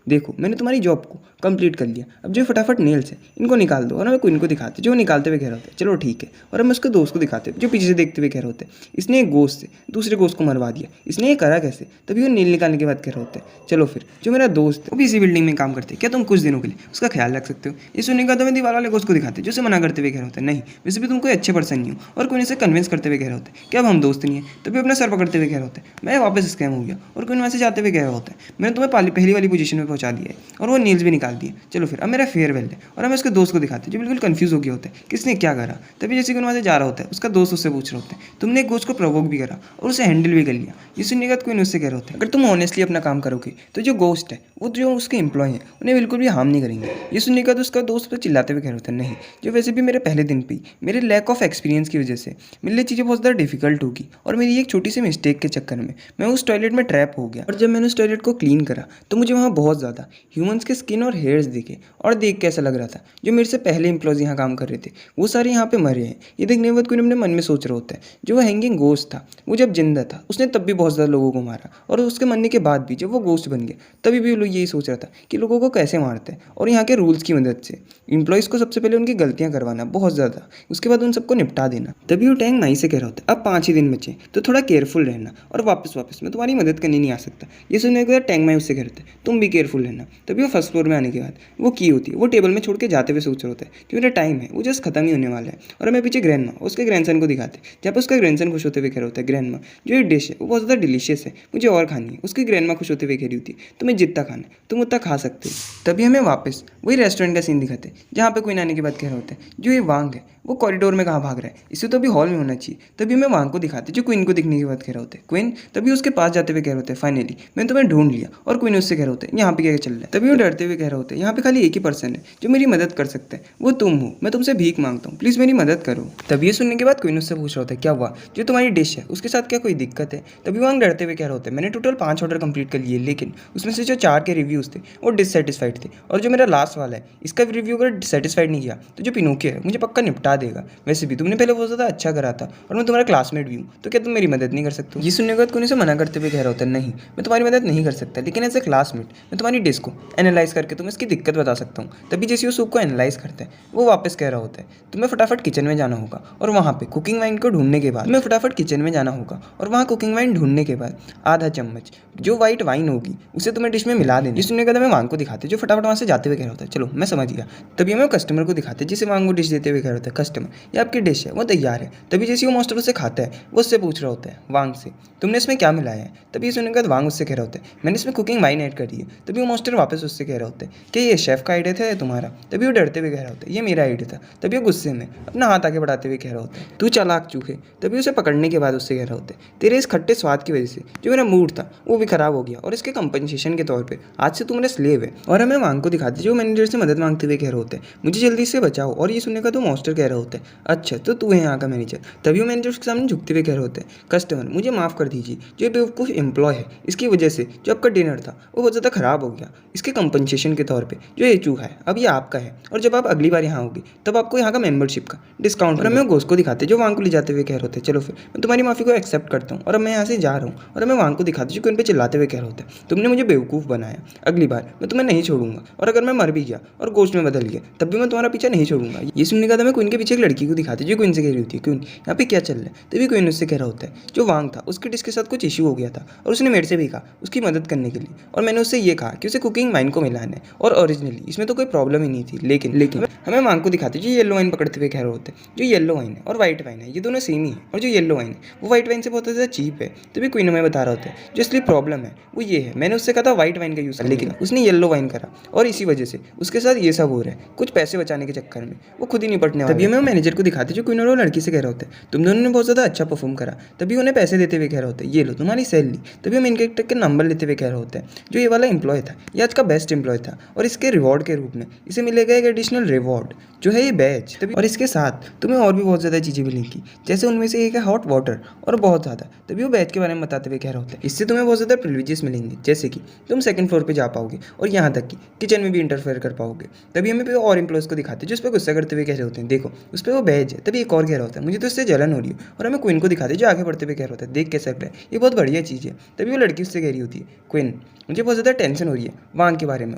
देखो मैंने तुम्हारी जॉब को कंप्लीट कर लिया, अब जो फटाफट नेल्स है इनको निकाल दो। और हमें क्वीन को दिखाते जो निकालते हुए कह रहा होता है चलो ठीक है। और हम उसके दोस्त को दिखाते जो पीछे से देखते हुए कह रहे होते हैं इसने एक गोश्त से दूसरे गोश्त को मरवा दिया, इसने ये करा कैसे। तभी वो नील निकालने के बाद कह रहे होते हैं चलो फिर जो मेरा दोस्त है वो भी इसी बिल्डिंग में काम करते हैं, क्या तुम कुछ दिनों के लिए उसका ख्याल रख सकते हो। ये सुनने का तो मैं दीवार वाले गोश्त को दिखाते जो उसे मना करते हुए कह रहे होते हैं नहीं वैसे भी तुम कोई अच्छे पर्सन नहीं हो। और कोई इसे कन्विंस करते हुए कह रहे होते हैं कि अब हम दोस्त नहीं है। तभी अपना सर पकड़ते हुए कह रहे होते हैं मैं वापस स्कैम हो गया। और कोई वहाँ से जाते हुए कह रहा होता है मैंने तुम्हें पहली वाली पोजीशन में पहुंचा दिया है और वो नील्स भी निकाल दिए, चलो फिर अब मेरा फेयरवेल है। और हमें उसके दोस्त को दिखाते जो बिल्कुल कंफ्यूज हो गया होता है किसने क्या करा। तभी जैसे कि वहाँ से जा रहा होता है उसका दोस्त उससे पूछ रहा होता है तुमने एक गोश्त को प्रोवोक भी करा और उसे हैंडल भी कर लिया। ये सुनने के बाद कोई उससे कह रहा होता है अगर तुम ऑनेस्टली अपना काम करोगे तो जो गोश्त है वो जो उसके एम्प्लॉय हैं उन्हें बिल्कुल भी हार्म नहीं करेंगे। ये सुनने के बाद उसका दोस्त पर चिल्लाते हुए कह रहा होता है नहीं जो वैसे भी मेरे पहले दिन पे मेरे लैक ऑफ एक्सपीरियंस की वजह से मेरे लिए चीज़ें बहुत ज़्यादा डिफिकल्ट होगी और मेरी एक छोटी सी मिस्टेक के चक्कर में मैं उस टॉयलेट में ट्रैप हो गया। और जब मैंने उस टॉयलेट को क्लीन करा तो मुझे वहाँ बहुत ज़्यादा ह्यूमंस के स्किन और हेयर्स दिखे और देख के ऐसा लग रहा था जो मेरे से पहले एम्प्लॉयज़ यहाँ काम कर रहे थे वो सारे यहाँ पे मरे हैं। ये देखने के बाद कोई अपने मन में सोच रहा होता है जो वो हैंगिंग गोश्त था वो जब जिंदा था उसने तब भी बहुत ज़्यादा लोगों को मारा और उसके मरने के बाद भी जब वो गोश्त बन गया तभी भी वो लोग यही सोच रहा था कि लोगों को कैसे मारते हैं। और यहाँ के रूल्स की मदद से एम्प्लॉयज़ को सबसे पहले उनकी गलतियाँ करवाना बहुत ज़्यादा, उसके बाद उन सबको निपटा देना। तभी वो टैंग माई से कह रहा होता है अब 5 ही दिन बचे तो थोड़ा केयरफुल रहना और वापस मैं तुम्हारी मदद करने नहीं आ सकता। ये सुनने के बाद टैंग माई उससे कह रहा है तुम भी केयरफुल रहना। तभी वो फर्स्ट फ्लोर में आने के बाद वो की होती है वो टेबल में छोड़ के जाते हुए सोच रहा होता है कि मेरा टाइम है वो जस्ट खत्म ही होने वाला है। और हमें पीछे ग्रैंड माँ उसके ग्रैंडसन को दिखाते जहाँ पर उसका ग्रैंडसन खुश होते हुए कह रहा होता है ग्रैंड माँ जो ये डिश है वो बहुत ज़्यादा डिलीशियस है मुझे और खानी है। उसकी ग्रैंड माँ खुश होते हुए कह रही होती है तुम्हें जितना खाना है तुम उतना खा सकते हो। तभी हमें वापस वही रेस्टोरेंट का सीन दिखाते जहाँ पे कोई आने के बाद कह रहा होता है जो ये वांग है वो कॉरिडोर में कहाँ भाग रहा है, इसे तो अभी हॉल में होना चाहिए। तभी हमें वांग को दिखाते जो क्वीन को दिखने के बाद कह रहे होते हैं क्वीन। तभी उसके पास जाते हुए कह रहे होते हैं फाइनली मैंने तुम्हें ढूंढ लिया। और क्वीन उससे कह रहे होते हैं यहाँ पे क्या चल रहा है। तभी वो डरते हुए कह रहे होते हैं यहाँ पे खाली एक ही पर्सन है जो मेरी मदद कर सकता है वो तुम हो, मैं तुमसे भीख मांगता हूँ प्लीज़ मेरी मदद करो। तभी ये सुनने के बाद क्वीन उससे पूछ रहा होता है क्या हुआ जो तुम्हारी डिश है उसके साथ क्या कोई दिक्कत है। तभी वांग डरते हुए कह रहे होते हैं मैंने टोटल 5 ऑर्डर कंप्लीट कर लिए लेकिन उसमें से जो 4 के रिव्यूज़ थे वो डिससेटिस्फाइड थे और जो मेरा लास्ट वाला है इसका रिव्यू अगर डिससेटिस्फाइड नहीं किया तो जो पिनोकियो है मुझे पक्का निपटा देगा। वैसे भी तुमने पहले बहुत ज़्यादा अच्छा करा था और मैं तुम्हारा क्लासमेट भी हूँ तो क्या तुम मेरी मदद नहीं कर सकते हो। ये सुनने के बाद कोई उसे मना करते हुए कह रहा होता है नहीं मैं तुम्हारी मदद नहीं कर सकता लेकिन एज ए क्लासमेट मैं तुम्हारी डिश को एनालाइज करके तुम्हें इसकी दिक्कत बता सकता हूँ। तभी जैसे वो सूप को एनालाइज करता है वो वापस कह रहा होता है तुम्हें फटाफट किचन में जाना होगा और वहाँ पे कुकिंग वाइन को ढूंढने के बाद तुम्हें फटाफट किचन में जाना होगा और वहाँ कुकिंग वाइन ढूंढने के बाद आधा चम्मच जो वाइट वाइन होगी उसे तुम्हें डिश में मिला देना। ये सुनने के बाद हमें वांग को दिखाते जो फटाफट वहाँ से जाते हुए कह रहा होता है चलो मैं समझ गया। तभी हमें कस्टमर को दिखाते जिसे वांग को डिश देते हुए कह रहा होता है कस्टमर ये आपकी डिश है वो तैयार है। तभी जैसे वो मास्टर उसे खाता है वो उससे पूछ रहा होता है वांग से तुमने इसमें क्या मिलाया है। तभी ये सुनने के बाद वांग उससे कह रहा होता है मैंने इसमें कुकिंग वाइन ऐड करी है। तभी वो मास्टर वापस उससे कह रहा होता है कि ये शेफ़ का आइडिया था तुम्हारा। तभी वो डरते हुए कह रहा होता है ये मेरा आइडिया था। तभी वो गुस्से में अपना हाथ आगे बढ़ाते हुए कह रहा होता है तू चालाक चूहे। तभी उसे पकड़ने के बाद उससे कह रहा होता है तेरे इस खट्टे स्वाद की वजह से जो मेरा मूड था वो भी खराब हो गया और इसके कंपनसेशन के तौर पे आज से तू मेरा स्लेव है। और हमें वांग को दिखाते जो मैनेजर से मदद मांगते हुए कह रहे होते हैं मुझे जल्दी से बचाओ। और ये सुनने का तो मास्टर कह रहा होता है अच्छा तो तू है यहाँ का मैनेजर। तभी वो मैनेजर उसके सामने झुकते हुए कह रहे होते हैं कस्टमर मुझे माफ़ कर दीजिए जो ये बेवकूफ़ एम्प्लॉय है इसकी वजह से जो आपका डिनर था वो बहुत ज़्यादा ख़राब हो गया। इसके कंपनसेशन के तौर पे जो ये चूहा है अब ये आपका है और जब आप अगली बार यहाँ होगी तब आपको यहाँ का मेंबरशिप का डिस्काउंट। और हमें गोश्त को दिखाते जो वांग को ले जाते हुए कह रहे होते हैं चलो फिर मैं तुम्हारी माफ़ी को एक्सेप्ट करता हूँ और अब मैं यहाँ से जा रहा हूँ। और हमें वांग को दिखाते जो कि उन पर चिल्लाते हुए कह रहे होते हैं तुमने मुझे बेवकूफ़ बनाया अगली बार मैं तुम्हें नहीं छोड़ूंगा और अगर मैं मर भी गया और गोश्त में बदल गया तब भी मैं तुम्हारा पीछा नहीं छोड़ूंगा। ये सुनने के बाद हमें क्वीन के पीछे एक लड़की को दिखाते जो क्वीन से कह रही होती है क्वीन यहाँ पे क्या चल रहा है। तभी क्वीन उससे कह रहा होता है जो वांग था उसके डिश के साथ कुछ इशू हो गया था और उसने मेरे से भी कहा उसकी मदद करने के लिए और मैंने उससे ये कहा कि उसे कुकिंग वाइन को मिलाना है और ओरिजिनली इसमें तो कोई प्रॉब्लम ही नहीं थी लेकिन हमें मांग को दिखाते हैं जो येलो वाइन पकड़ते हुए कह रहे होते हैं। जो येलो वाइन है और वाइट वाइन है ये दोनों सेम ही है, और जो येलो वाइन है वो वाइट वाइन से बहुत ज़्यादा चीप है। तभी क्वीन हमें बता रहा होता है जो असली प्रॉब्लम है वो ये है, मैंने उससे कहा था वाइट वाइन का यूज़ कर, लेकिन उसने येलो वाइन करा और इसी वजह से उसके साथ ये सब हो रहा है। कुछ पैसे बचाने के चक्कर में वो खुद ही निपटने वाला है। तभी हमें मैनेजर को दिखाते जो क्वीन और वो लड़की से कह रहे होते हैं तुम दोनों ने बहुत ज़्यादा अच्छा परफॉर्म करा। तभी उन्हें पैसे देते हुए कह रहे होते हैं ये लो तुम्हारी सैलरी। तभी हम इनके के नंबर लेते हुए कह रहे होते हैं जो ये वाला एम्प्लॉय था ये आज का बेस्ट एम्प्लॉय था, और इसके रिवॉर्ड के रूप में इसे मिलेगा एक एडिशनल रिवॉर्ड जो है ये बैच। तभी और इसके साथ तुम्हें और भी बहुत ज़्यादा चीज़ें मिलेंगी, जैसे उनमें से एक है हॉट वाटर और बहुत ज़्यादा। तभी वो बैच के बारे में बताते हुए कह रहे होते हैं इससे तुम्हें बहुत ज़्यादा प्रिविलेजेस मिलेंगे, जैसे कि तुम सेकंड फ्लोर पे जा पाओगे और यहाँ तक कि किचन में भी इंटरफेयर कर पाओगे। तभी हमें और एम्प्लॉयज़ को दिखाते हैं जो उस पर गुस्सा करते हुए कह रहे होते हैं देखो उस पर वो बैच है। तभी एक और कह रहा होता है मुझे तो इससे जलन हो रही है, और हमें क्वीन को दिखाते जो आगे बढ़ते हुए कह रहा होता है देख कैसा लग रहा है ये बहुत बढ़िया चीज़ है। तभी वो लड़की उससे कह रही होती है क्वीन मुझे बहुत ज़्यादा टेंशन हो रही है वांग के बारे में,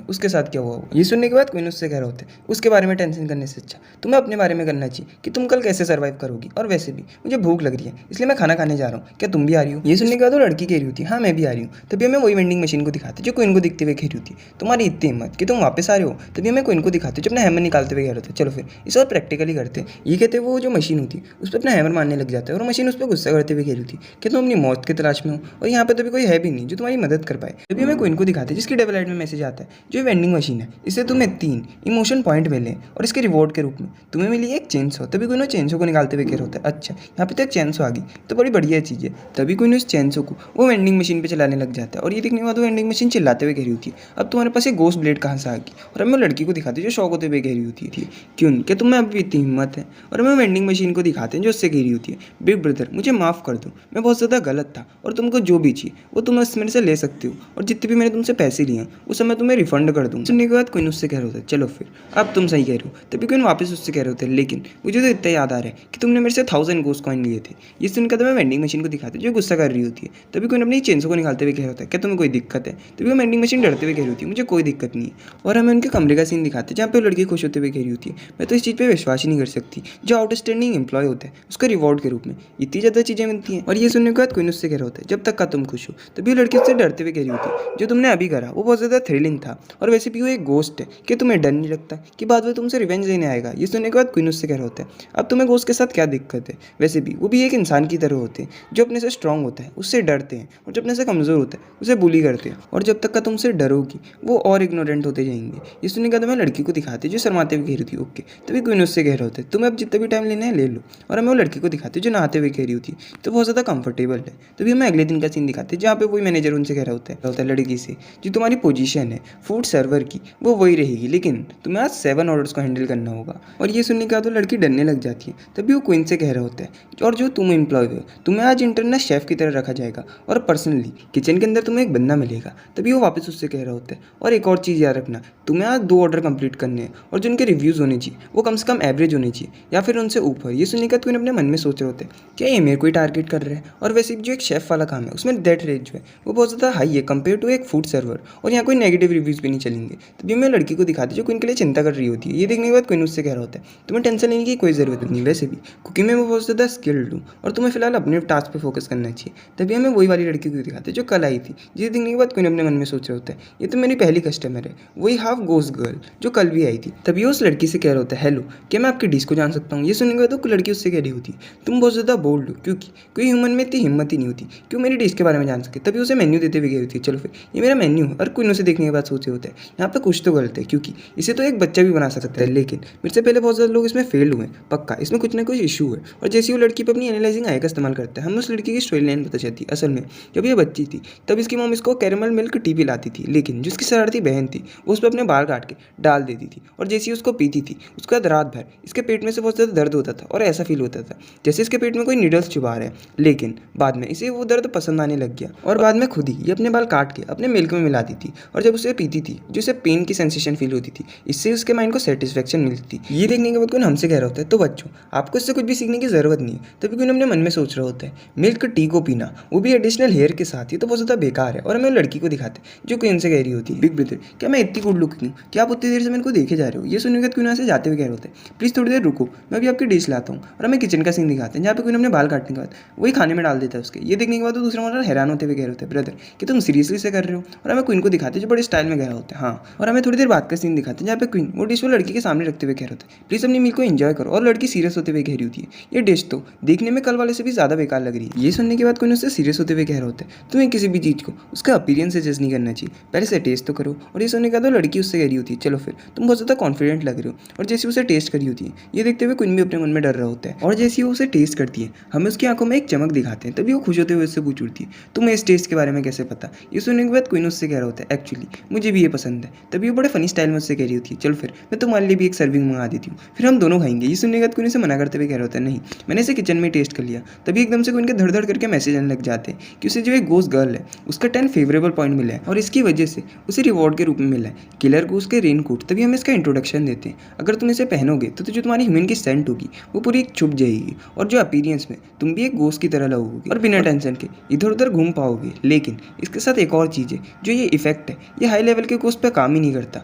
उसके साथ क्या हुआ होगा। ये सुनने के बाद क्वीन उससे कह रहा होता है उसके बारे में टेंशन करने से अच्छा तुम्हें अपने बारे में करना चाहिए कि तुम कल कैसे सर्वाइव करोगी, और वैसे भी मुझे भूख लग रही है इसलिए मैं खाना खाने जा रहा हूँ, क्या तुम भी आ रही हो। ये सुनने के बाद वो लड़की कह रही होती है हाँ मैं भी आ रही हूँ। तभी हमें वही वेंडिंग मशीन को दिखाते जो क्वीन को दिखते हुए कह रही होती है तुम्हारी इतनी हिम्मत कि तुम वापस आ रहे हो। तभी हमें क्वीन को दिखाते जो अपना हैमर निकालते हुए कह रहे होते चलो फिर इसे और प्रैक्टिकली करते हैं। ये कहते वो जो मशीन होती है उस पर अपना हैमर मारने लग जाता है, और मशीन उस पर गुस्सा करते हुए कह रही होती कि तुम अपनी मौत की तलाश में हो और यहाँ पर तभी कोई है भी नहीं जो तुम्हारी मदद कर पाए। तभी हमें क्वीन को दिखाते जिसकी डबल लाइट में मैसेज आता है जो वेंडिंग मशीन है इससे तुम्हें 3 इमोशन पॉइंट मिले और इसके रिवॉर्ड के रूप में तुम्हें मिली एक चेनसो। तभी क्वीन चेनसो को निकालते हुए कह रहा होता है अच्छा यहाँ पे तो एक चेनसो आ गई तो बड़ी बढ़िया चीज़ है। तभी क्वीन उस चेनसो को वो वेंडिंग मशीन पे चलाने लग जाता है, और ये देखने के बाद वो वेंडिंग मशीन चिल्लाते हुए कह रही होती है अब तुम्हारे पास एक गोस्ट ब्लेड कहाँ से आ गई। और हमें लड़की को दिखाते जो शौक होते हुए कह रही होती थी क्यों क्या तुम्हें अभी इतनी हिम्मत है। और हमें वेंडिंग मशीन को दिखाते हैं जो उससे कह रही होती है बिग ब्रदर मुझे माफ़ कर दो मैं बहुत ज़्यादा गलत था, और तुमको जो भी चाहिए वो तुम मेरे से ले सकते हो, और जितने भी मैंने तुमसे पैसे लिए उस समय तुम्हें रिफंड कर दूँ। सुनने के बाद क्वीन उससे कह रहे होते चलो फिर अब तुम सही कह रहे हो। तभी क्वीन वापस उससे कह रहे होते लेकिन मुझे तो इतना याद आ रहा है कि तुमने मेरे से 1000 गोस्ट कॉइन लिए थे। ये सुनकर तो मैं वेंडिंग मशीन को दिखाते जो गुस्सा कर रही होती है। तभी क्वीन अपनी चेन्सो को निकालते हुए कह रहा होता है क्या तुम्हें कोई दिक्कत है। तभी वो वेंडिंग मशीन डरते हुए कह रही होती है मुझे कोई दिक्कत नहीं है। और हमें उनके कमरे का सीन दिखाते हैं जहाँ पे वो लड़की खुश होते हुए कह रही होती है मैं तो इस चीज़ पर विश्वास ही नहीं कर सकती जो आउटस्टैंडिंग एम्प्लॉय होता है उसका रिवॉर्ड के रूप में इतनी ज़्यादा चीज़ें मिलती हैं। और ये सुनने के बाद क्वीन उससे कह रहा होता है जब तक का तुम खुश हो। तभी लड़की उससे डरते हुए कह रही होती है जो तुमने अभी करा वो बहुत ज़्यादा थ्रिलिंग था, और वैसे भी वो एक गोस्ट है कि तुम्हें डर नहीं लगता कि बाद में तुमसे रिवेंज लेने आएगा। ये सुनने के बाद क्वीन उससे कह रहा होता है अब तुम्हें गोस्ट के साथ क्या दिक्कत है, वैसे भी वो भी एक इंसान की तरह होते हैं जो अपने से स्ट्रांग होता है उससे डरते हैं, और जो अपने से कमज़ोर होता है उसे बुली करते हैं, और जब तक का तुमसे डरोगी वो और इग्नोरेंट होते जाएंगे। ये सुनने के बाद हमें लड़की को दिखाते जो शर्माते हुए कह रही थी ओके। तभी क्वीन उससे कह रहे होते तुम्हें अब जितना भी टाइम लेना है ले लो। और हमें वो लड़की को दिखाते जो नहाते हुए कह रही होती तो बहुत ज़्यादा कंफर्टेबल है। तभी हमें अगले दिन का सीन दिखाते जहाँ पे वही मैनेजर उनसे कह रहा होता है लड़की से जो तुम्हारी पोजीशन है फूड सर्वर की वो वही रहेगी, लेकिन तुम्हें आज 7 ऑर्डर्स को हैंडल करना होगा। और ये सुनने के बाद वो लड़की डरने लग जाती है। तभी वो क्वीन से कह रहा होता है और जो तुम एम्प्लॉय हो तुम्हें आज इंटरनल शेफ़ की तरह रखा जाएगा और पर्सनली किचन के अंदर तुम्हें एक बंदा मिलेगा। तभी वो वापस उससे कह रहा होता है और एक और चीज़ याद रखना तुम्हें आज 2 ऑर्डर कंप्लीट करने हैं, और जो उनके रिव्यूज़ होने चाहिए वो कम से कम एवरेज होने चाहिए या फिर उनसे ऊपर। ये सुनने के बाद क्वीन अपने मन में सोच रहे होते हैं क्या ये मेरे को ही टारगेट कर रहे हैं, और वैसे भी जो एक शेफ़ वाला काम है उसमें डेथ रेट जो है वो बहुत ज़्यादा हाई है कंपेयर टू एक फूड सर्वर, और यहाँ कोई नेगेटिव रिव्यूज़ भी नहीं चलेंगे। तभी मैं लड़की को दिखाती जो क्वीन के लिए चिंता कर रही होती है। ये देखने के बाद क्वीन उससे कह रहा होता है तुम्हें टेंशन लेने की कोई ज़रूरत नहीं, वैसे भी कुकिंग में मैं बहुत ज़्यादा स्किल्ड हूँ और तुम्हें फिलहाल अपने टास्क पे फोकस करना चाहिए। तभी हमें वही वाली लड़की को दिखाते जो कल आई थी। जिसे देखने के बाद क्वीन अपने मन में सोच रहा होता है ये तो मेरी पहली कस्टमर है, वही हाफ गोस्ट गर्ल जो कल भी आई थी। तभी उस लड़की से कह रहा होता है हेलो क्या मैं आपकी डिश को जान सकता हूँ। ये सुनने के बाद तो लड़की उससे कह रही होती तुम बहुत ज़्यादा बोल्ड हो क्योंकि कोई ह्यूमन में इतनी हिम्मत ही नहीं होती क्यों मेरी डिश के बारे में जान सके। तभी उसे मेन्यू देते हुए कह रही थी चलो फिर ये मेरा मेन्यू है। और क्वीन उसे देखने के बाद सोचे होता है यहाँ पे कुछ तो गलत है क्योंकि इसे तो एक बच्चा भी बना सकता है, लेकिन मेरे से पहले बहुत ज़्यादा लोग इसमें फेल हुए पक्का इसमें कुछ ना कुछ इशू है। और जैसे वो लड़की पर अपनी एनालाइजिंग आई का इस्तेमाल करता है हमें उस लड़की की स्टोरी लाइन पता चलती है। असल में जब ये बच्ची थी तब इसकी मॉम इसको कैरेमल मिल्क टी पिलाती थी, लेकिन जिसकी शरारती बहन थी वो उस पर अपने बाल काट के डाल देती थी, और जैसे ही उसको पीती थी उसके बाद रात भर इसके पेट में से बहुत ज़्यादा दर्द होता था और ऐसा फील होता था जैसे इसके पेट में कोई नीडल्स चुभा रहे हैं। लेकिन बाद में इसे वो दर्द पसंद आने लग गया और बाद में खुद ही ये अपने बाल काट के अपने मिल्क में मिलाती थी, और जब उसे पीती थी जो उसे पेन की सेंसेशन फील होती थी, इससे उसके माइंड को सेटिस्फेक्शन मिलती थी। ये देखने के बाद कौन हमसे कह रहा होता है तो बच्चों आपको इससे कुछ भी सीखने की ज़रूरत नहीं है। तभी कौन अपने मन में सोच रहा होता है मिल्क टी को पीना वो भी एडिशनल हेयर के साथ, ये तो बहुत ज़्यादा बेकार है। और हमें लड़की को दिखाते जो क्वीन से कह रही होती है बिग ब्रदर क्या मैं इतनी गुड लुकिंग हूँ क्या आप उतनी देर से मेरे को देखे जा रहे हो। ये सुनने के बाद क्वीन से जाते हुए कह रहे होते हैं प्लीज़ थोड़ी देर रुको मैं भी आपकी डिश लाता हूँ। और हमें किचन का सीन दिखाते हैं जहाँ पे क्वीन अपने बाल काटने के बाद वही खाने में डाल देता है उसके। ये देखने के बाद तो दूसरा मॉडल हैरान होते हुए कह रहे होते हैं ब्रदर कि तुम सीरियसली से कर रहे हो। और हमें क्वीन को दिखाते जो बड़े स्टाइल में कह रहा होता है हाँ। और हमें थोड़ी देर बाद का सीन दिखाते हैं जहाँ पे क्वीन वो डिश वो लड़की के के सामने रखते हुए कह रहा होता है, प्लीज़ अपनी मील को एंजॉय करो। और लड़की सीरियस होते हुए कह रही होती है, ये डिश तो देखने में कल वाले से भी ज़्यादा बेकार लग रही है। ये सुनने के बाद कोई उससे सीरियस होते हुए कह रहा होता है, तुम्हें किसी भी चीज़ को उसका अपीयरेंस से जज नहीं करना चाहिए, पहले से टेस्ट तो करो। और ये सुनने के बाद लड़की उससे कह रही होती है, चलो फिर तुम बहुत ज़्यादा कॉन्फिडेंट लग रहे हो। और जैसे उसे टेस्ट करी होती है, ये देखते हुए क्वीन भी अपने मन में डर रहा होता है। और जैसे वो उसे टेस्ट करती है, हमें उसकी आंखों में एक चमक दिखाते हैं। तभी वो खुश होते हुए उससे पूछ उठती है, तुम्हें इस टेस्ट के बारे में कैसे पता। ये सुनने के बाद क्वीन उससे कह रहा होता है, एक्चुअली मुझे भी ये पसंद है। तभी वो बड़े फनी स्टाइल में उससे कह रही होती है, चल फिर मैं तुम्हारे लिए भी एक सर्विंग मंगा देती हूँ, फिर हम दोनों खाएंगे। ये सुनने के बाद क्वीन उसे मना करते हुए कह रहा होता है, नहीं मैंने इसे किचन में टेस्ट कर लिया। तभी एकदम से क्वीन के धड़ धड़ करके मैसेज आने लग जाते हैं कि उसे जो एक गोस्ट गर्ल है उसका 10 फेवरेबल पॉइंट मिला है और इसकी वजह से उसे रिवॉर्ड के रूप में मिला है किलर गोस्ट के रेनकोट। तभी हम इसका इंट्रोडक्शन देते हैं, अगर तुम इसे पहनोगे तो जो तुम्हारी ह्यूमन की सेंट होगी वो पूरी छुप जाएगी और जो अपीयरेंस में तुम भी एक गोस्ट की तरह लगोगे और बिना टेंशन के इधर उधर घूम पाओगे। लेकिन इसके साथ एक और चीज़ है, जो ये इफेक्ट है ये हाई लेवल के गोस्ट पे काम ही नहीं करता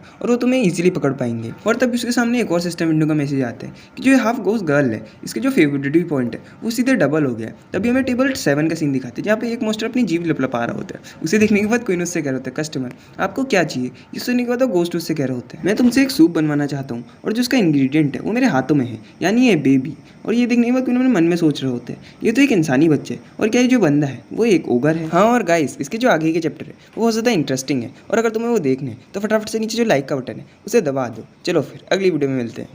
और वो तुम्हें इजीली पकड़ पाएंगे। और तब उसके सामने एक और सिस्टम विंडो का मैसेज आता है कि जो ये हाफ गोस्ट गर्ल है इसके जो फेवरेटिव पॉइंट है वो सीधे डबल हो गया है। तभी हमें टेबल 7 का सीन दिखाते हैं जहाँ पे एक मोस्टर अपनी जीभ लपलपा रहा होता है। उसे देखने के बाद कोई उससे कह रहा होता है, कस्टमर आपको क्या चाहिए। ये सुनने के बाद गोस्ट उससे कह रहा होता है, मैं तुमसे एक सूप बनवाना चाहता हूँ और जो उसका इंग्रेडिएंट है वो मेरे हाथों में है, यानी ये बेबी। और ये देखने के बाद उन्होंने मन में सोच रहे होते हैं, ये तो एक इंसानी बच्चे है और क्या ये जो बंदा है वो एक ओगर है। हाँ और गाइस इसके जो आगे के चैप्टर है वो बहुत ज़्यादा इंटरेस्टिंग है और अगर तुम्हें वो देखना है तो फटाफट से नीचे जो लाइक का बटन है उसे दबा दो। चलो फिर अगली वीडियो में मिलते हैं।